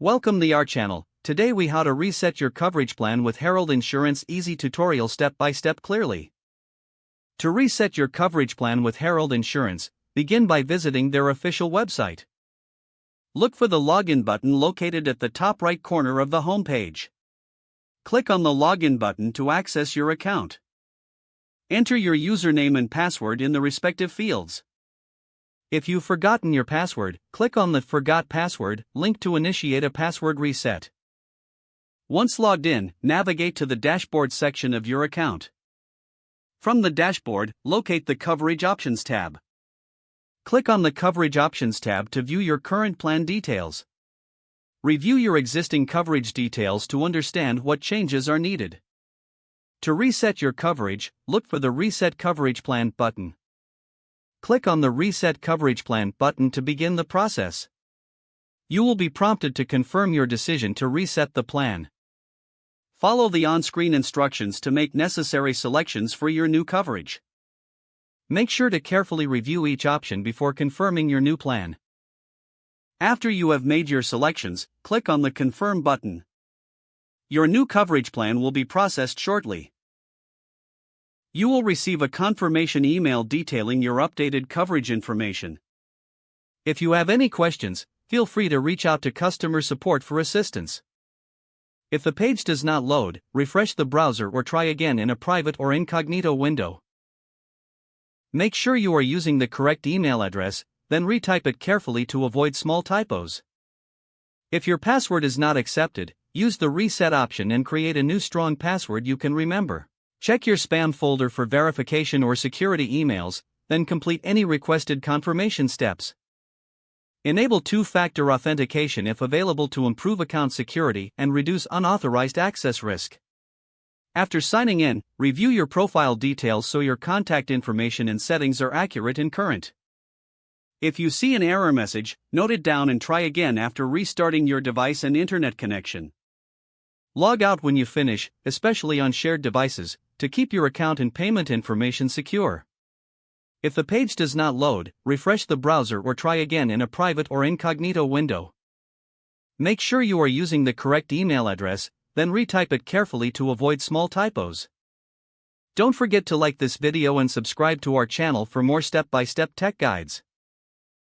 Welcome to our channel. Today we how to reset your coverage plan with Herald Insurance easy tutorial step by step clearly. To reset your coverage plan with Herald Insurance, begin by visiting their official website. Look for the login button located at the top right corner of the home page. Click on the login button to access your account. Enter your username and password in the respective fields. If you've forgotten your password, click on the Forgot Password link to initiate a password reset. Once logged in, navigate to the dashboard section of your account. From the dashboard, locate the Coverage Options tab. Click on the Coverage Options tab to view your current plan details. Review your existing coverage details to understand what changes are needed. To reset your coverage, look for the Reset Coverage Plan button. Click on the Reset Coverage Plan button to begin the process. You will be prompted to confirm your decision to reset the plan. Follow the on-screen instructions to make necessary selections for your new coverage. Make sure to carefully review each option before confirming your new plan. After you have made your selections, click on the Confirm button. Your new coverage plan will be processed shortly. You will receive a confirmation email detailing your updated coverage information. If you have any questions, feel free to reach out to customer support for assistance. If the page does not load, refresh the browser or try again in a private or incognito window. Make sure you are using the correct email address, then retype it carefully to avoid small typos. If your password is not accepted, use the reset option and create a new strong password you can remember. Check your spam folder for verification or security emails, then complete any requested confirmation steps. Enable two-factor authentication if available to improve account security and reduce unauthorized access risk. After signing in, review your profile details so your contact information and settings are accurate and current. If you see an error message, note it down and try again after restarting your device and internet connection. Log out when you finish, especially on shared devices, to keep your account and payment information secure. If the page does not load, refresh the browser or try again in a private or incognito window. Make sure you are using the correct email address, then retype it carefully to avoid small typos. Don't forget to like this video and subscribe to our channel for more step-by-step tech guides.